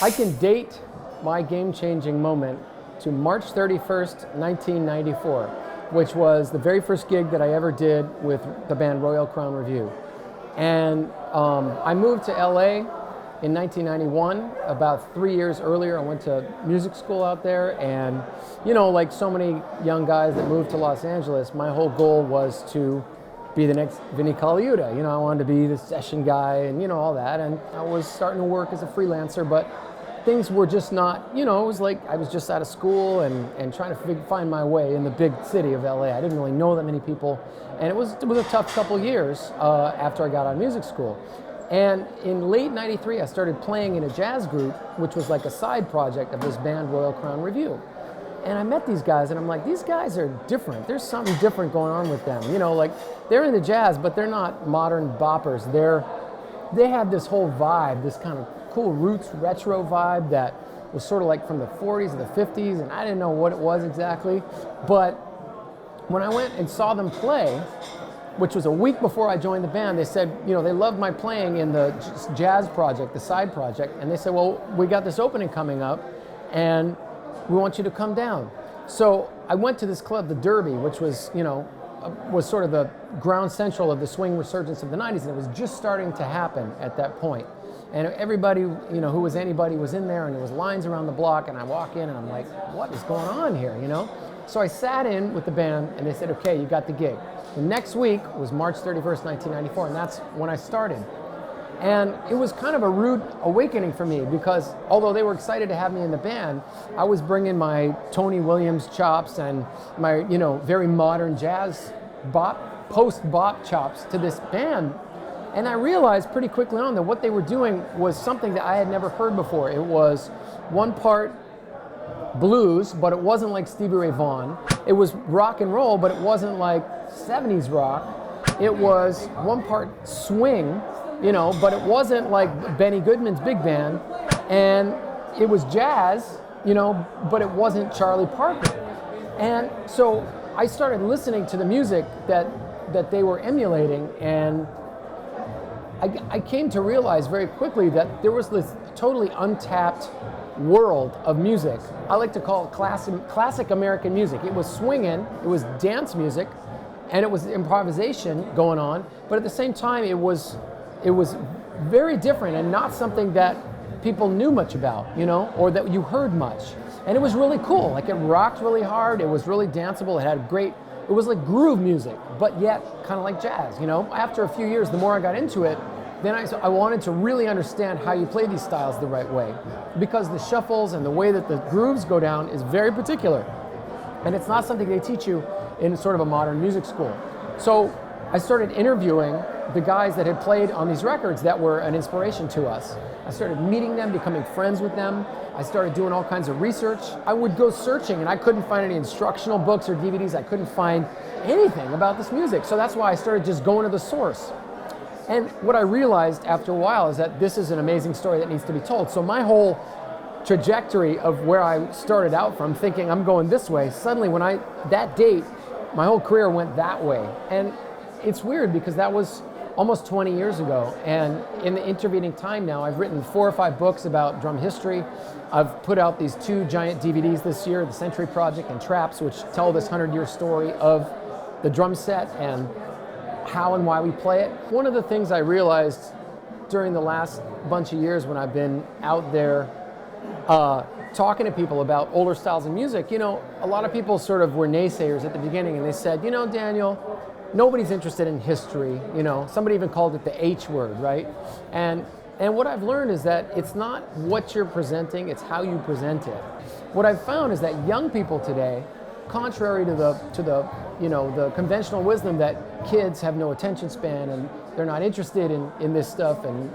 I can date my game-changing moment to March 31st, 1994, which was the very first gig that I ever did with the band Royal Crown Revue. And I moved to LA in 1991. About 3 years earlier, I went to music school out there, and like so many young guys that moved to Los Angeles, my whole goal was to be the next Vinnie Colaiuta. I wanted to be the session guy and all that, and I was starting to work as a freelancer, but things were just not, it was like I was just out of school and trying to find my way in the big city of LA. I didn't really know that many people, and it was a tough couple years after I got out of music school. And in late '93, I started playing in a jazz group, which was like a side project of this band Royal Crown Revue. And I met these guys, and I'm like, these guys are different. There's something different going on with them. Like they're into jazz, but they're not modern boppers. They have this whole vibe, this kind of cool roots retro vibe that was sort of like from the 40s and the 50s, and I didn't know what it was exactly. But when I went and saw them play, which was a week before I joined the band, they said, they loved my playing in the jazz project, the side project, and they said, well, we got this opening coming up, and we want you to come down. So I went to this club, the Derby, which was, was sort of the ground central of the swing resurgence of the 90s, and it was just starting to happen at that point. And everybody, who was anybody was in there, and there was lines around the block, and I walk in and I'm like, what is going on here, So I sat in with the band, and they said, okay, you got the gig. The next week was March 31st, 1994, and that's when I started. And it was kind of a rude awakening for me because although they were excited to have me in the band, I was bringing my Tony Williams chops and my, very modern jazz bop, post-bop chops to this band. And I realized pretty quickly on that what they were doing was something that I had never heard before. It was one part blues, but it wasn't like Stevie Ray Vaughan. It was rock and roll, but it wasn't like 70s rock. It was one part swing, but it wasn't like Benny Goodman's big band. And it was jazz, but it wasn't Charlie Parker. And so I started listening to the music that they were emulating, and I came to realize very quickly that there was this totally untapped world of music. I like to call it classic American music. It was swinging, it was dance music, and it was improvisation going on, but at the same time it was very different and not something that people knew much about, or that you heard much. And it was really cool. Like it rocked really hard, it was really danceable, it was like groove music, but yet kind of like jazz, After a few years, the more I got into it, then I wanted to really understand how you play these styles the right way, because the shuffles and the way that the grooves go down is very particular. And it's not something they teach you in sort of a modern music school. So I started interviewing the guys that had played on these records that were an inspiration to us. I started meeting them, becoming friends with them. I started doing all kinds of research. I would go searching and I couldn't find any instructional books or DVDs. I couldn't find anything about this music. So that's why I started just going to the source. And what I realized after a while is that this is an amazing story that needs to be told. So my whole trajectory of where I started out from, thinking I'm going this way, suddenly that date, my whole career went that way. And it's weird because that was almost 20 years ago. And in the intervening time now, I've written 4 or 5 books about drum history. I've put out these 2 giant DVDs this year, The Century Project and Traps, which tell this 100-year story of the drum set and how and why we play it. One of the things I realized during the last bunch of years when I've been out there talking to people about older styles of music, a lot of people sort of were naysayers at the beginning, and they said, Daniel, nobody's interested in history, somebody even called it the H word, right? And what I've learned is that it's not what you're presenting, it's how you present it. What I've found is that young people today, contrary to the conventional wisdom that kids have no attention span and they're not interested in this stuff, and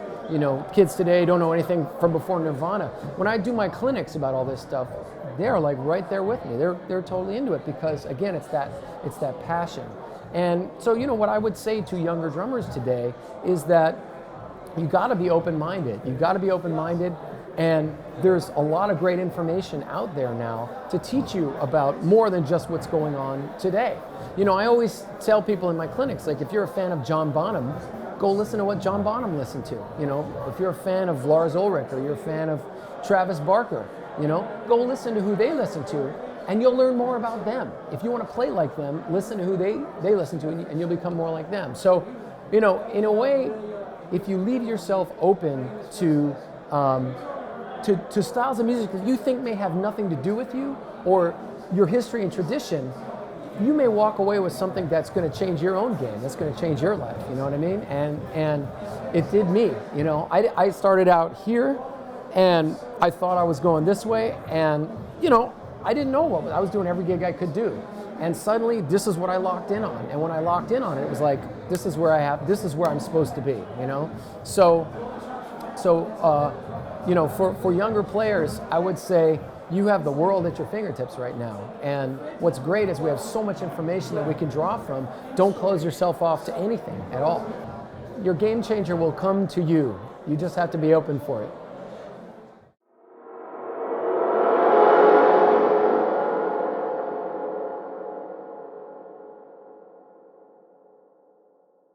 kids today don't know anything from before Nirvana. When I do my clinics about all this stuff, they're like right there with me. They're totally into it because again, it's that passion. And so what I would say to younger drummers today is that you got to be open-minded. You got to be open-minded. And there's a lot of great information out there now to teach you about more than just what's going on today. I always tell people in my clinics, like if you're a fan of John Bonham, go listen to what John Bonham listened to. If you're a fan of Lars Ulrich or you're a fan of, Travis Barker, go listen to who they listen to, and you'll learn more about them. If you want to play like them, listen to who they listen to, and you'll become more like them. So, in a way, if you leave yourself open to styles of music that you think may have nothing to do with you or your history and tradition, you may walk away with something that's going to change your own game. That's going to change your life. You know what I mean? And it did me. I started out here, and I thought I was going this way, and I didn't know what I was doing. Every gig I could do, and suddenly this is what I locked in on. And when I locked in on it, it was like this is where I'm supposed to be. So for younger players, I would say you have the world at your fingertips right now. And what's great is we have so much information that we can draw from. Don't close yourself off to anything at all. Your game changer will come to you. You just have to be open for it.